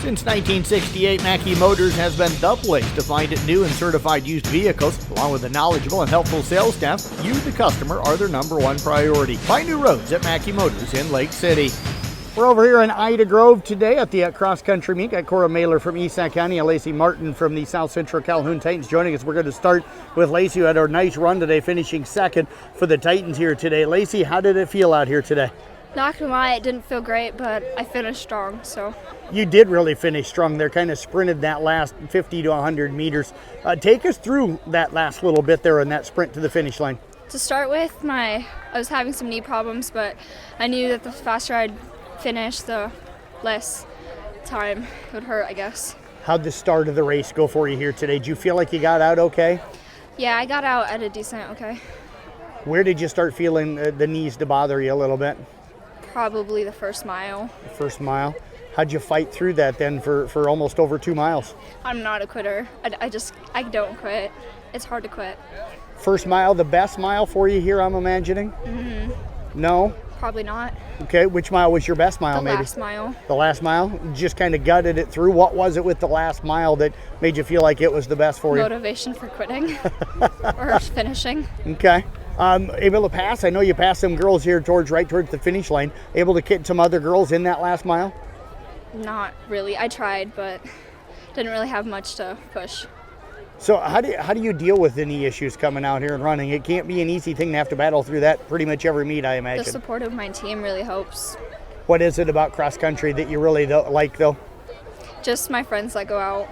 Since 1968, Mackey Motors has been the place to find new and certified used vehicles. Along with a knowledgeable and helpful sales staff, you, the customer, are their number one priority. Find new roads at Mackey Motors in Lake City. We're over here in Ida Grove today at the cross-country meet. Got Cora Mahler from ESC County and Lacey Martin from the South Central Calhoun Titans joining us. We're going to start with Lacey, who had a nice run today, finishing second for the Titans here today. Lacey, how did it feel out here today? Not gonna lie, it didn't feel great, but I finished strong, so. You did really finish strong there, kind of sprinted that last 50 to 100 meters. Take us through that last little bit there in that sprint to the finish line. To start with, I was having some knee problems, but I knew that the faster I'd finish, the less time it would hurt, I guess. How'd the start of the race go for you here today? Did you feel like you got out okay? Yeah, I got out at a decent okay. Where did you start feeling the knees to bother you a little bit? Probably the first mile. First mile. How'd you fight through that then for almost over 2 miles? I'm not a quitter. I don't quit. It's hard to quit. First mile, the best mile for you here, I'm imagining? Mm-hmm. No? Probably not. Okay, which mile was your best mile maybe? The last mile. The last mile? Just kind of gutted it through. What was it with the last mile that made you feel like it was the best for you? Motivation for quitting or finishing. Okay. Able to pass? I know you passed some girls here towards the finish line. Able to get some other girls in that last mile? Not really. I tried, but didn't really have much to push. So how do you deal with the knee issues coming out here and running? It can't be an easy thing to have to battle through that pretty much every meet, I imagine. The support of my team really helps. What is it about cross country that you really like though? Just my friends that go out.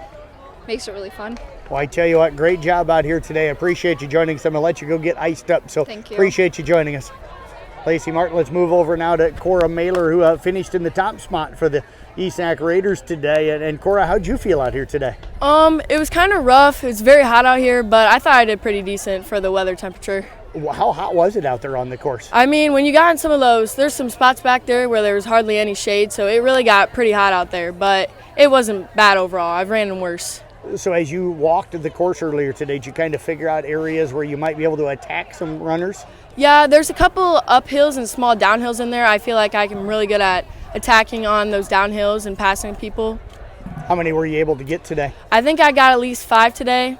Makes it really fun. Well, I tell you what, great job out here today. I appreciate you joining us. I'm going to let you go get iced up, so thank you. Appreciate you joining us. Lacey Martin, let's move over now to Cora Mahler, who finished in the top spot for the ESAC Raiders today. And Cora, how'd you feel out here today? It was kind of rough. It's very hot out here, but I thought I did pretty decent for the weather temperature. How hot was it out there on the course? I mean, when you got in some of those, there's some spots back there where there was hardly any shade, so it really got pretty hot out there, but it wasn't bad overall. I've ran in worse. So as you walked the course earlier today, did you kind of figure out areas where you might be able to attack some runners? Yeah, there's a couple uphills and small downhills in there. I feel like I'm really good at attacking on those downhills and passing people. How many were you able to get today? I think I got at least 5 today.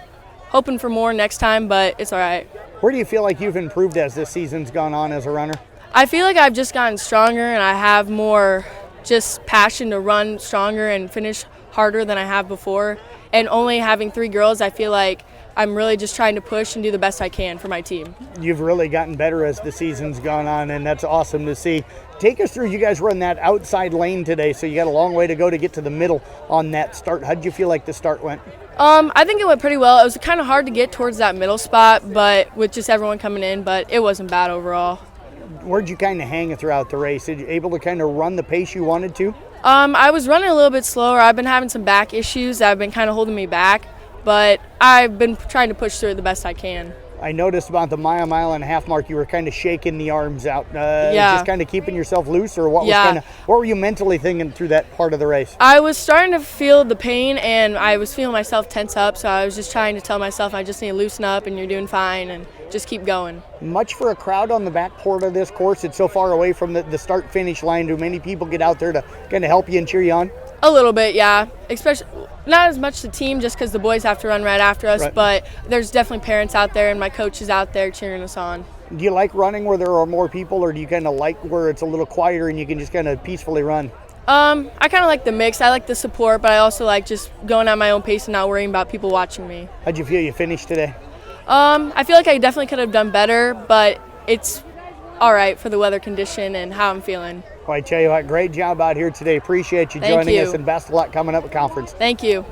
Hoping for more next time, but it's all right. Where do you feel like you've improved as this season's gone on as a runner? I feel like I've just gotten stronger and I have more just passion to run stronger and finish harder than I have before. And only having 3 girls, I feel like I'm really just trying to push and do the best I can for my team. You've really gotten better as the season's gone on, and that's awesome to see. Take us through, you guys run that outside lane today, so you got a long way to go to get to the middle on that start. How did you feel like the start went? I think it went pretty well. It was kind of hard to get towards that middle spot, but with just everyone coming in, but it wasn't bad overall. Where'd you kind of hang throughout the race? Did you able to kind of run the pace you wanted to? I was running a little bit slower. I've been having some back issues that have been kind of holding me back, but I've been trying to push through it the best I can. I noticed about the mile and a half mark, you were kind of shaking the arms out. Yeah. Just kind of keeping yourself loose, or what were you mentally thinking through that part of the race? I was starting to feel the pain, and I was feeling myself tense up, so I was just trying to tell myself I just need to loosen up, and you're doing fine, and just keep going. Much for a crowd on the back part of this course. It's so far away from the start-finish line. Do many people get out there to kind of help you and cheer you on? A little bit, yeah. Especially not as much the team, just because the boys have to run right after us, right. But there's definitely parents out there and my coaches out there cheering us on. Do you like running where there are more people, or do you kind of like where it's a little quieter and you can just kind of peacefully run? I kind of like the mix. I like the support, but I also like just going at my own pace and not worrying about people watching me. How'd you feel you finished today? I feel like I definitely could have done better, but it's all right for the weather condition and how I'm feeling. Well, I tell you what, great job out here today. Appreciate you joining us, and best of luck coming up at conference. Thank you.